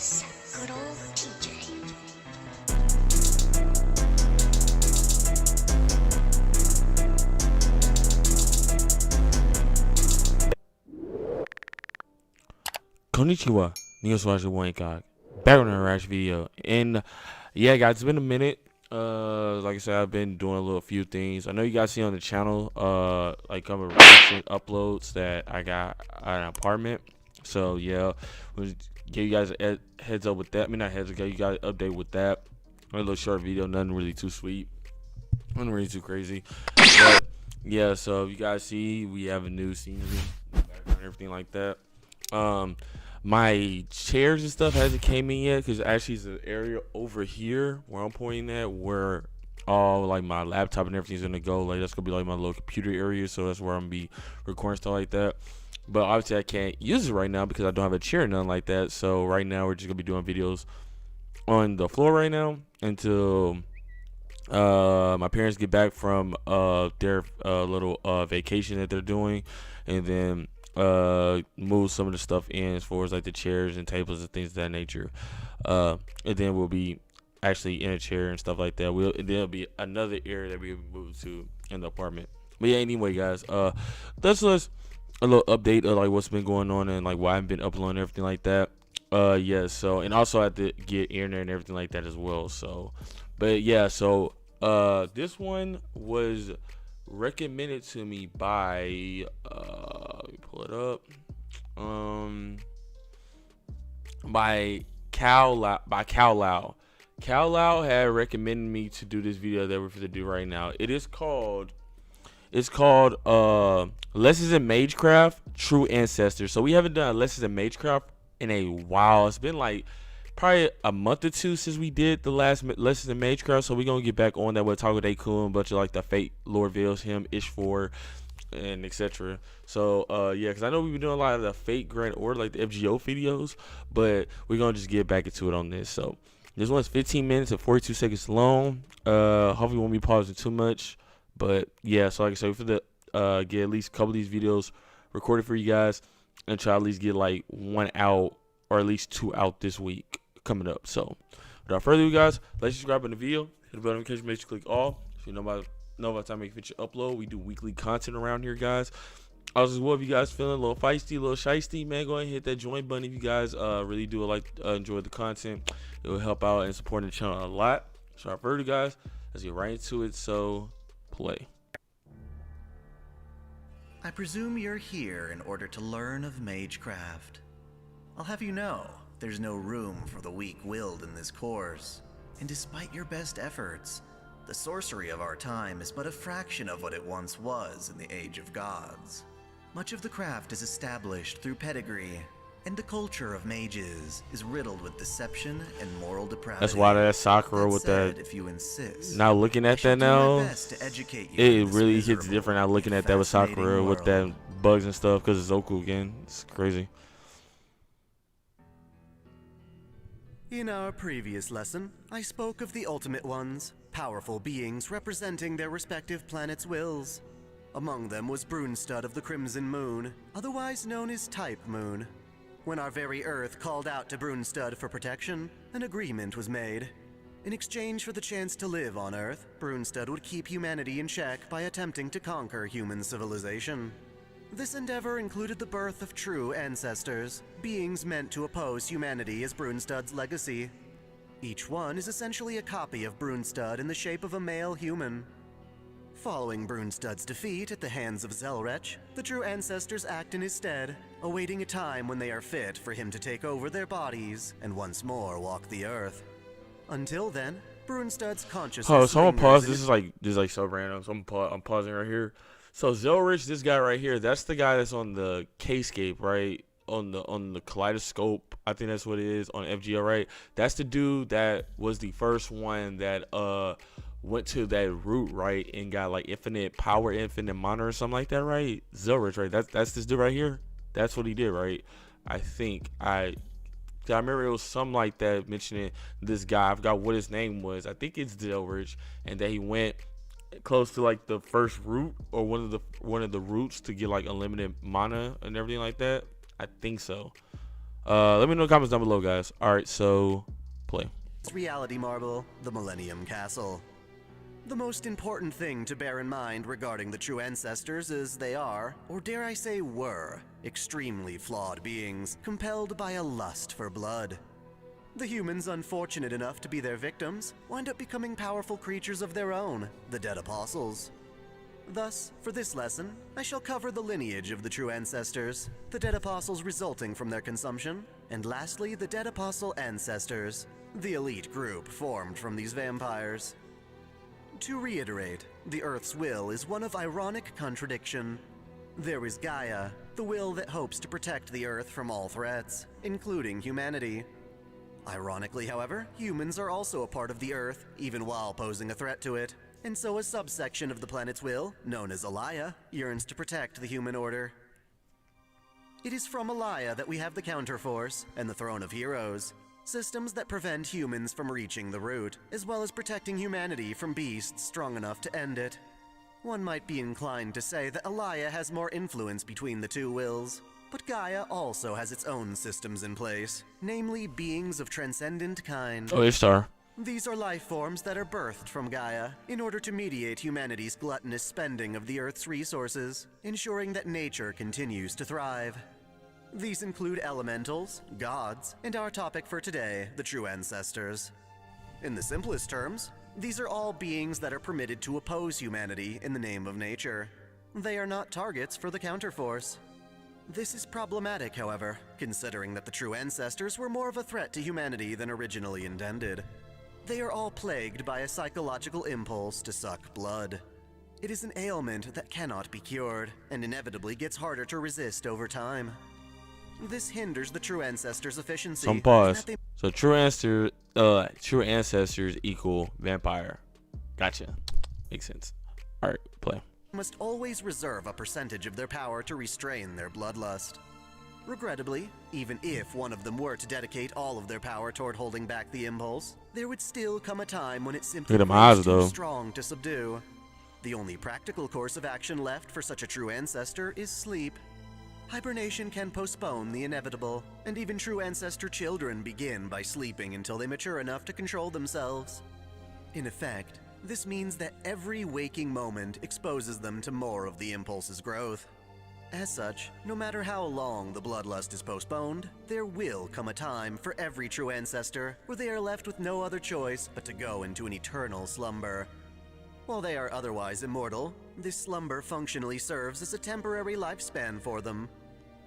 Yes, good old TJ. Konnichiwa, INCOG. Back on a rash video, and yeah, guys, it's been a minute. Like I said, I've been doing a little few things. I know you guys see on the channel, like some recent uploads that I got an apartment. So yeah, we'll give you guys a heads up with that. I mean, not heads up, you guys an update with that. A little short video, nothing really too sweet, nothing really too crazy. But yeah, so if you guys see, we have a new scenery, background, everything like that. My chairs and stuff hasn't came in yet because actually it's an area over here where I'm pointing at where all like my laptop and everything's gonna go. Like that's gonna be like my little computer area, so that's where I'm gonna be recording stuff like that. But obviously I can't use it right now because I don't have a chair or nothing like that. So right now we're just gonna be doing videos on the floor right now until my parents get back from their little vacation that they're doing, and then move some of the stuff in as far as like the chairs and tables and things of that nature, and then we'll be actually in a chair and stuff like that. There'll be another area that we move to in the apartment. But yeah, anyway, guys, that's just a little update of like what's been going on and like why I've been uploading and everything like that. Yeah, so, and also I have to get internet and everything like that as well. So, but yeah, so this one was recommended to me by let me pull it up, by Cal Lau. Cal Lau had recommended me to do this video that we're going to do right now. It's called Lessons in Magecraft True Ancestors. So we haven't done Lessons in Magecraft in a while. It's been like probably a month or two since we did the last Lessons in Magecraft, so we're gonna get back on that with OTAKUDAIKUN, a bunch of like the Fate, Lord Veils, him, Ishfor, and etc. So yeah, because I know we've been doing a lot of the Fate Grand Order, like the FGO videos, but we're gonna just get back into it on this. So this one's 15 minutes and 42 seconds long. Hopefully won't be pausing too much, but yeah. So like I said, for the get at least a couple of these videos recorded for you guys, and try at least get like one out or at least two out this week coming up. So without further ado, guys, let's subscribe in the video, hit the bell notification, make sure you click all so you know about the time we future upload. We do weekly content around here, guys. Also, as well, if you guys feeling a little feisty, a little shisty, man, go ahead and hit that join button if you guys really do enjoy the content. It will help out and support the channel a lot. So without further ado, guys, let's get right into it. So play. I presume you're here in order to learn of Magecraft. I'll have you know, there's no room for the weak-willed in this course. And despite your best efforts, the sorcery of our time is but a fraction of what it once was in the Age of Gods. Much of the craft is established through pedigree, and the culture of mages is riddled with deception and moral depravity. That's why that Sakura with said, that. if you insist, now looking at that now, it it really hits different. Now looking at that with Sakura with that bugs and stuff because it's Zoku again. It's crazy. In our previous lesson, I spoke of the Ultimate Ones, powerful beings representing their respective planets' wills. Among them was Brunstad of the Crimson Moon, otherwise known as Type Moon. When our very Earth called out to Brunstad for protection, an agreement was made. In exchange for the chance to live on Earth, Brunstad would keep humanity in check by attempting to conquer human civilization. This endeavor included the birth of true ancestors, beings meant to oppose humanity as Brunstad's legacy. Each one is essentially a copy of Brunstad in the shape of a male human. Following Brunstad's defeat at the hands of Zelrech, the true ancestors act in his stead, awaiting a time when they are fit for him to take over their bodies and once more walk the earth. Until then, Brunstad's consciousness. Oh, so I'm gonna pause. This is like so random. So I'm pausing right here. So Zelrich, this guy right here, that's the guy that's on the K-scape, right? On the kaleidoscope, I think that's what it is on FGO, right? That's the dude that was the first one that went to that route, right, and got like infinite power, infinite mana or something like that, right? Zelrich, right? That's this dude right here. That's what he did, right? I think I remember it was something like that mentioning this guy. I forgot what his name was. I think it's Zelrich, and that he went close to like the first route or one of the routes to get like unlimited mana and everything like that. I think so. Let me know in the comments down below, guys. All right, so play. Reality marble, the Millennium Castle. The most important thing to bear in mind regarding the true ancestors is they are, or dare I say were, extremely flawed beings, compelled by a lust for blood. The humans unfortunate enough to be their victims wind up becoming powerful creatures of their own, the Dead Apostles. Thus, for this lesson, I shall cover the lineage of the true ancestors, the Dead Apostles resulting from their consumption, and lastly the Dead Apostle ancestors, the elite group formed from these vampires. To reiterate, the Earth's will is one of ironic contradiction. There is Gaia, the will that hopes to protect the Earth from all threats, including humanity. Ironically, however, humans are also a part of the Earth, even while posing a threat to it, and so a subsection of the planet's will, known as Alaya, yearns to protect the human order. It is from Alaya that we have the Counterforce and the Throne of Heroes, systems that prevent humans from reaching the root, as well as protecting humanity from beasts strong enough to end it. One might be inclined to say that Alaya has more influence between the two wills, but Gaia also has its own systems in place, namely beings of transcendent kind. Oh, Ishtar. These are life forms that are birthed from Gaia in order to mediate humanity's gluttonous spending of the Earth's resources, ensuring that nature continues to thrive. These include elementals, gods, and our topic for today, the true ancestors. In the simplest terms, these are all beings that are permitted to oppose humanity in the name of nature. They are not targets for the Counterforce. This is problematic, however, considering that the true ancestors were more of a threat to humanity than originally intended. They are all plagued by a psychological impulse to suck blood. It is an ailment that cannot be cured, and inevitably gets harder to resist over time. This hinders the true ancestors' efficiency. Some pause. So true ancestors equal vampire. Gotcha. Makes sense. All right, play. Must always reserve a percentage of their power to restrain their bloodlust. Regrettably, even if one of them were to dedicate all of their power toward holding back the impulse, there would still come a time when it simply proves too strong to subdue. The only practical course of action left for such a true ancestor is sleep. Hibernation can postpone the inevitable, and even true ancestor children begin by sleeping until they mature enough to control themselves. In effect, this means that every waking moment exposes them to more of the impulse's growth. As such, no matter how long the bloodlust is postponed, there will come a time for every true ancestor where they are left with no other choice but to go into an eternal slumber. While they are otherwise immortal, this slumber functionally serves as a temporary lifespan for them.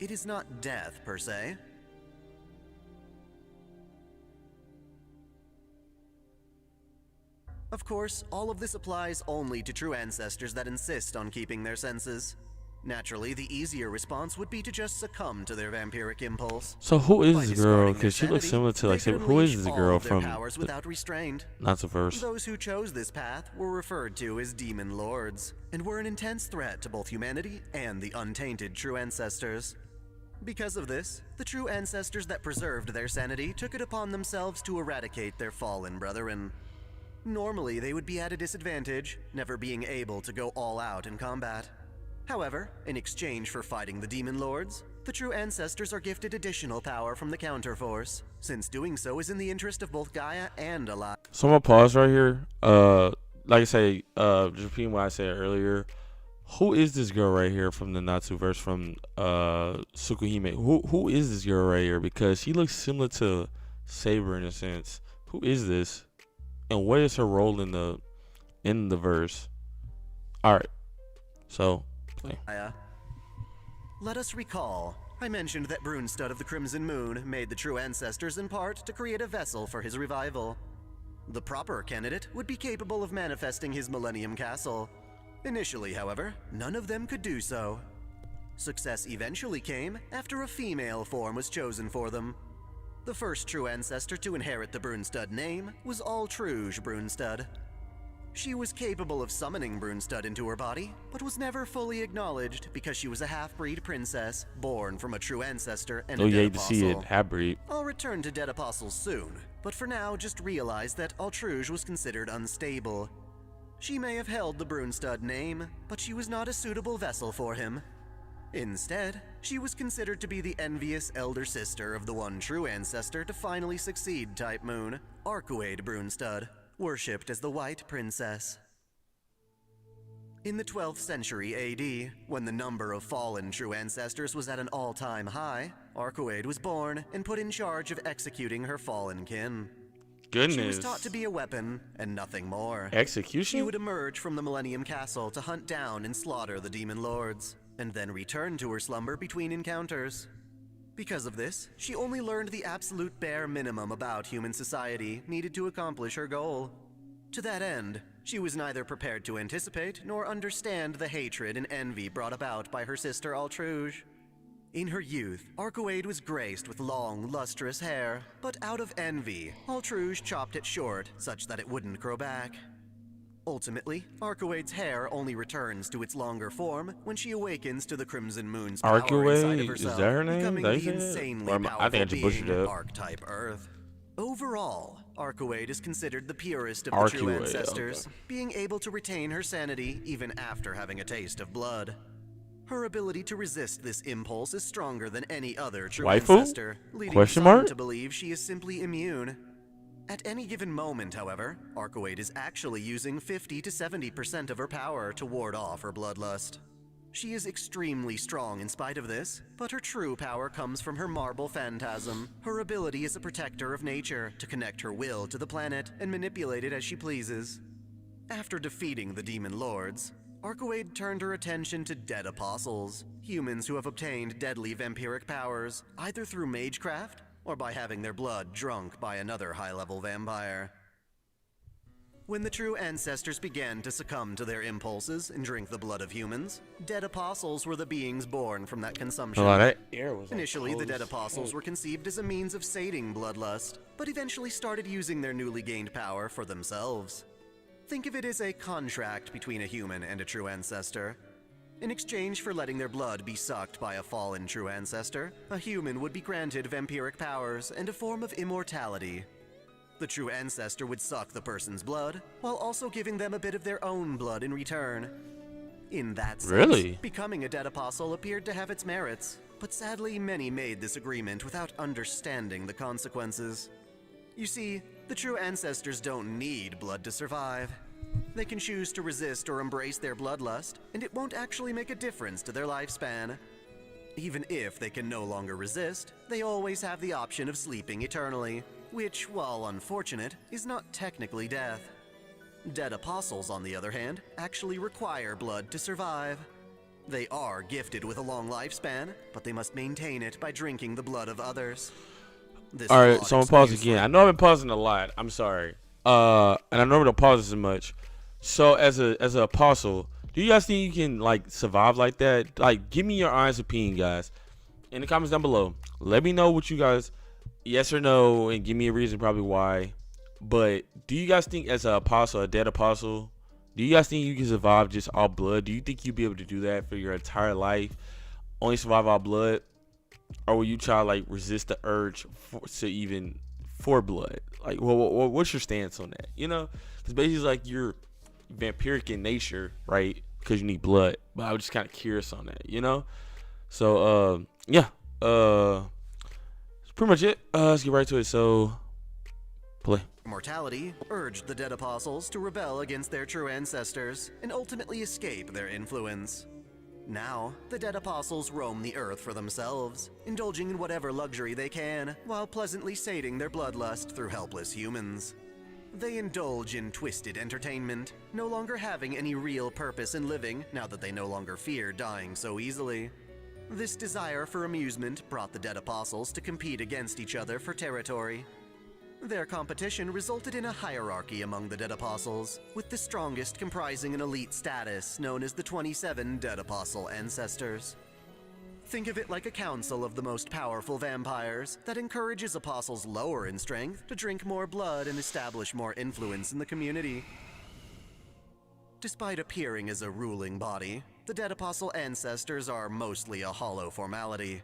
It is not death, per se. Of course, all of this applies only to true ancestors that insist on keeping their senses. Naturally, the easier response would be to just succumb to their vampiric impulse. So who is this girl? Because she looks similar to, like, who is this girl from without restraint. Not the first. Those who chose this path were referred to as demon lords, and were an intense threat to both humanity and the untainted true ancestors. Because of this, the true ancestors that preserved their sanity took it upon themselves to eradicate their fallen brethren. Normally, they would be at a disadvantage, never being able to go all out in combat. However, in exchange for fighting the demon lords, the true ancestors are gifted additional power from the Counterforce, since doing so is in the interest of both Gaia and Alaya. So I'm gonna pause right here. Like I say, just repeating what I said earlier. Who is this girl right here from the Natsu verse from Tsukuhime? Who is this girl right here? Because she looks similar to Saber in a sense. Who is this? And what is her role in the verse? Alright. So play. Let us recall, I mentioned that Brunstad of the Crimson Moon made the true ancestors in part to create a vessel for his revival. The proper candidate would be capable of manifesting his Millennium Castle. Initially, however, none of them could do so. Success eventually came after a female form was chosen for them. The first true ancestor to inherit the Brunstad name was Altruge Brunstad. She was capable of summoning Brunstad into her body, but was never fully acknowledged because she was a half-breed princess born from a true ancestor and a dead apostle. To see it, half-breed. I'll return to dead apostles soon, but for now just realize that Altruge was considered unstable. She may have held the Brunstad name, but she was not a suitable vessel for him. Instead, she was considered to be the envious elder sister of the one true ancestor to finally succeed Type Moon, Arcueid Brunstad, worshipped as the White Princess. In the 12th century AD, when the number of fallen true ancestors was at an all-time high, Arcueid was born and put in charge of executing her fallen kin. Goodness. She was taught to be a weapon and nothing more. Execution? She would emerge from the Millennium Castle to hunt down and slaughter the demon lords, and then return to her slumber between encounters. Because of this, she only learned the absolute bare minimum about human society needed to accomplish her goal. To that end, she was neither prepared to anticipate nor understand the hatred and envy brought about by her sister Altruge. In her youth, Arcueid was graced with long, lustrous hair, but out of envy, Altruge chopped it short such that it wouldn't grow back. Ultimately, Arcueid's hair only returns to its longer form when she awakens to the Crimson Moon's power inside of Arcueid? herself, Is that her name? becoming That is the it? insanely Or I powerful think I just butchered being it up. Archetype Earth. Overall, Arcueid is considered the purest of the true Arcueid, ancestors, okay. being able to retain her sanity even after having a taste of blood. Her ability to resist this impulse is stronger than any other true Waifu? ancestor, leading Question some mark? to believe she is simply immune. At any given moment, however, Arcueid is actually using 50 to 70% of her power to ward off her bloodlust. She is extremely strong in spite of this, but her true power comes from her marble phantasm, her ability as a protector of nature to connect her will to the planet and manipulate it as she pleases. After defeating the demon lords, Arcueid turned her attention to dead apostles, humans who have obtained deadly vampiric powers, either through Magecraft or by having their blood drunk by another high-level vampire. When the true ancestors began to succumb to their impulses and drink the blood of humans, dead apostles were the beings born from that consumption. Oh, that air was like Initially, the cold dead as apostles shit. were conceived as a means of sating bloodlust, but eventually started using their newly gained power for themselves. Think of it as a contract between a human and a true ancestor. In exchange for letting their blood be sucked by a fallen true ancestor, a human would be granted vampiric powers and a form of immortality. The true ancestor would suck the person's blood, while also giving them a bit of their own blood in return. In that sense, Really? becoming a dead apostle appeared to have its merits, but sadly many made this agreement without understanding the consequences. You see, the true ancestors don't need blood to survive. They can choose to resist or embrace their bloodlust, and it won't actually make a difference to their lifespan. Even if they can no longer resist, they always have the option of sleeping eternally, which, while unfortunate, is not technically death. Dead apostles, on the other hand, actually require blood to survive. They are gifted with a long lifespan, but they must maintain it by drinking the blood of others. This All right, flawed so I'm gonna pause excuse again. I know I've been pausing a lot. I'm sorry. And I normally don't pause as much. So as an apostle, do you guys think you can like survive like that? Like, give me your honest opinion, guys, in the comments down below. Let me know what you guys, yes or no, and give me a reason probably why. But do you guys think as an apostle, a dead apostle, do you guys think you can survive just all blood? Do you think you'd be able to do that for your entire life? Only survive all blood? Or will you try to like resist the urge for blood? Like, what's your stance on that? You know, because basically it's like you're vampiric in nature, right? Because you need blood. But I was just kind of curious on that, you know. So yeah, that's pretty much it. Let's get right to it. So play. Mortality urged the dead apostles to rebel against their true ancestors and ultimately escape their influence. Now, the dead apostles roam the earth for themselves, indulging in whatever luxury they can, while pleasantly sating their bloodlust through helpless humans. They indulge in twisted entertainment, no longer having any real purpose in living now that they no longer fear dying so easily. This desire for amusement brought the dead apostles to compete against each other for territory. Their competition resulted in a hierarchy among the dead apostles, with the strongest comprising an elite status known as the 27 Dead Apostle Ancestors. Think of it like a council of the most powerful vampires that encourages apostles lower in strength to drink more blood and establish more influence in the community. Despite appearing as a ruling body, the Dead Apostle Ancestors are mostly a hollow formality.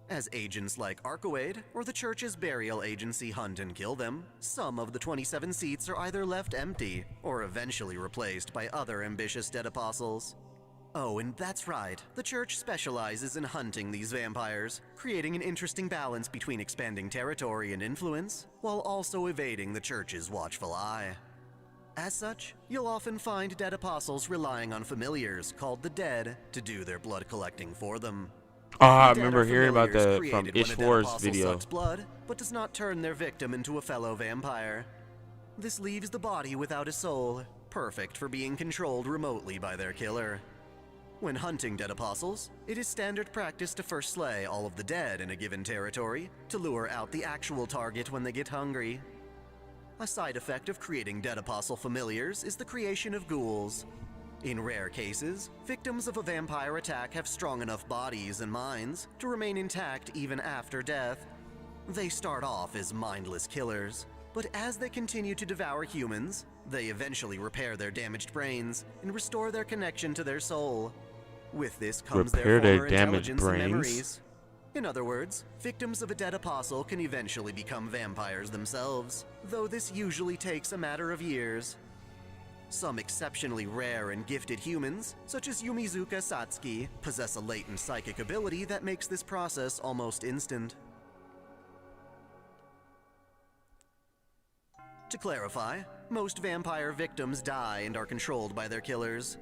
As agents like Arcueid or the Church's burial agency hunt and kill them, some of the 27 seats are either left empty or eventually replaced by other ambitious dead apostles. Oh, and that's right. The church specializes in hunting these vampires, creating an interesting balance between expanding territory and influence, while also evading the church's watchful eye. As such, you'll often find dead apostles relying on familiars called the dead to do their blood collecting for them. I The dead remember are hearing about familiars that created from when a dead Ishwar's apostle video. sucks blood, but does not turn their victim into a fellow vampire. This leaves the body without a soul, perfect for being controlled remotely by their killer. When hunting dead apostles, it is standard practice to first slay all of the dead in a given territory to lure out the actual target when they get hungry. A side effect of creating dead apostle familiars is the creation of ghouls. In rare cases, victims of a vampire attack have strong enough bodies and minds to remain intact even after death. They start off as mindless killers, but as they continue to devour humans, they eventually repair their damaged brains and restore their connection to their soul. With this comes Repair their their former damaged intelligence and brains? memories. In other words, victims of a dead apostle can eventually become vampires themselves, though this usually takes a matter of years. Some exceptionally rare and gifted humans, such as Yumizuka Satsuki, possess a latent psychic ability that makes this process almost instant. To clarify, most vampire victims die and are controlled by their killers.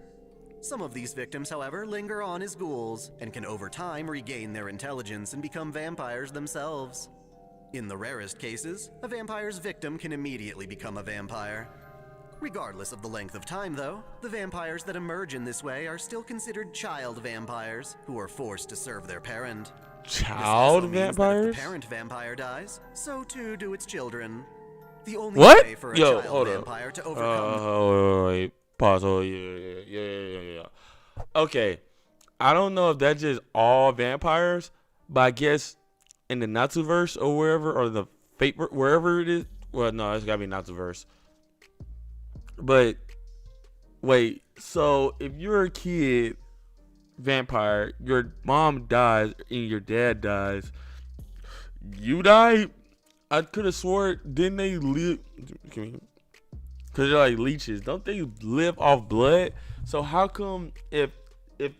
Some of these victims, however, linger on as ghouls and can over time regain their intelligence and become vampires themselves. In the rarest cases, a vampire's victim can immediately become a vampire. Regardless of the length of time, though, the vampires that emerge in this way are still considered child vampires who are forced to serve their parent. Child This also means that vampires? if the parent vampire dies, so too do its children. The only What? way for a Yo, child hold up. vampire to overcome Wait. Pause. Oh, yeah. Okay. I don't know if that's just all vampires, but I guess in the Natsuverse or wherever, or the Fate, wherever it is. Well, no, it's gotta be Natsuverse. But wait, so if you're a kid vampire, your mom dies and your dad dies, you die? I could have swore, didn't they live? Because they're like leeches. Don't they live off blood? So how come if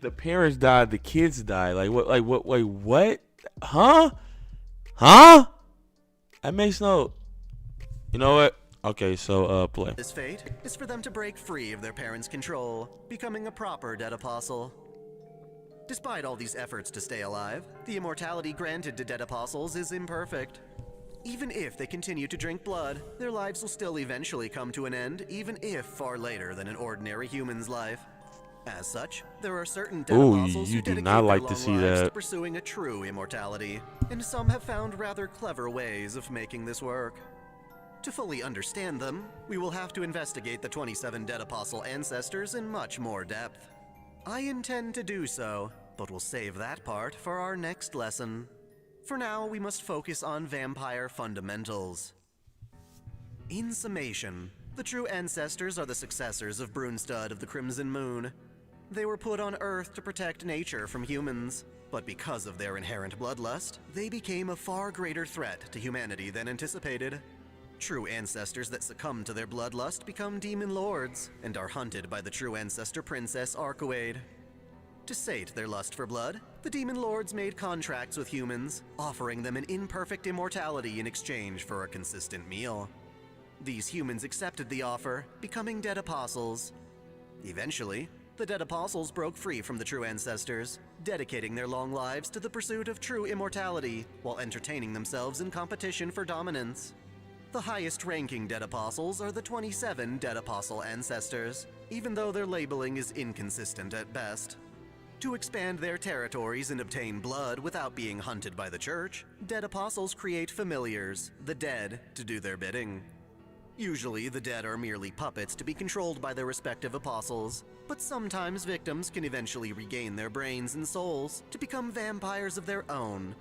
the parents die, the kids die? Like what? Like what? Wait, what? Huh? That makes no. You know what? Okay, so play. this fate is for them to break free of their parents' control, becoming a proper dead apostle. Despite all these efforts to stay alive, the immortality granted to dead apostles is imperfect. Even if they continue to drink blood, their lives will still eventually come to an end, even if far later than an ordinary human's life. As such, there are certain dead Ooh, apostles you who do dedicate not their like to long see lives that. to pursuing a true immortality, and some have found rather clever ways of making this work. To fully understand them, we will have to investigate the 27 dead apostle ancestors in much more depth. I intend to do so, but we'll save that part for our next lesson. For now, we must focus on vampire fundamentals. In summation, the true ancestors are the successors of Brunstad of the Crimson Moon. They were put on Earth to protect nature from humans, but because of their inherent bloodlust, they became a far greater threat to humanity than anticipated. True ancestors that succumb to their bloodlust become demon lords and are hunted by the true ancestor princess Arcueid. To sate their lust for blood, the demon lords made contracts with humans, offering them an imperfect immortality in exchange for a consistent meal. These humans accepted the offer, becoming dead apostles. Eventually, the dead apostles broke free from the true ancestors, dedicating their long lives to the pursuit of true immortality while entertaining themselves in competition for dominance. The highest-ranking dead apostles are the 27 dead apostle ancestors, even though their labeling is inconsistent at best. To expand their territories and obtain blood without being hunted by the church, dead apostles create familiars, the dead, to do their bidding. Usually, the dead are merely puppets to be controlled by their respective apostles, but sometimes victims can eventually regain their brains and souls to become vampires of their own.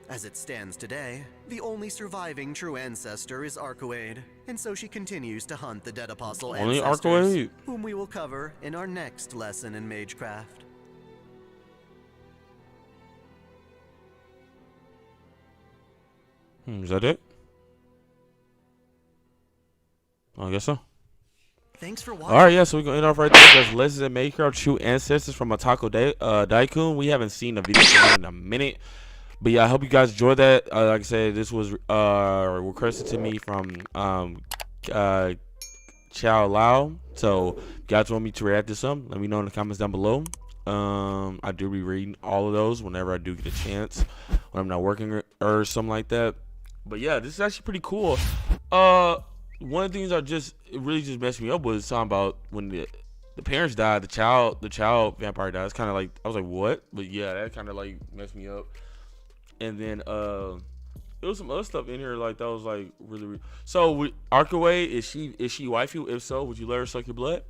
As it stands today, the only surviving true ancestor is Arcueid, and so she continues to hunt the dead apostle Only ancestors, Arcueid? whom we will cover in our next lesson in Magecraft. Is that it? I guess so. Thanks for watching. All right, yeah, so we're going to end off right there. That's Legends of Magecraft True Ancestors from OTAKUDAIKUN. We haven't seen a video from him in a minute. But yeah, I hope you guys enjoyed that. Like I said, this was requested to me from Chow Lao. So if you guys want me to react to some, let me know in the comments down below. I do be reading all of those whenever I do get a chance, when I'm not working or something like that. But yeah, this is actually pretty cool. One of the things it really just messed me up was talking about when the parents died, the child vampire died. It's kind of like, I was like, what? But yeah, that kind of like messed me up. And then there was some other stuff in here like that was like really. So Arcueid, is she waifu? If so, would you let her suck your blood?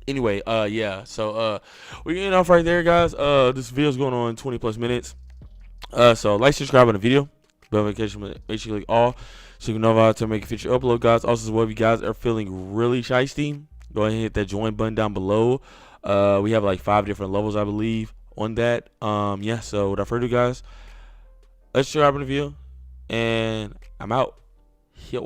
Anyway, yeah. So we're getting off right there, guys. This video's going on 20+ minutes. So like, subscribe on the video, bell notification, make sure you click all, so you can know how to make a future upload, guys. Also, as well, if you guys are feeling really shiesty, go ahead and hit that join button down below. We have like 5 different levels, I believe, on that. Yeah. So without further ado, guys, let's subscribe on the video, and I'm out. Here.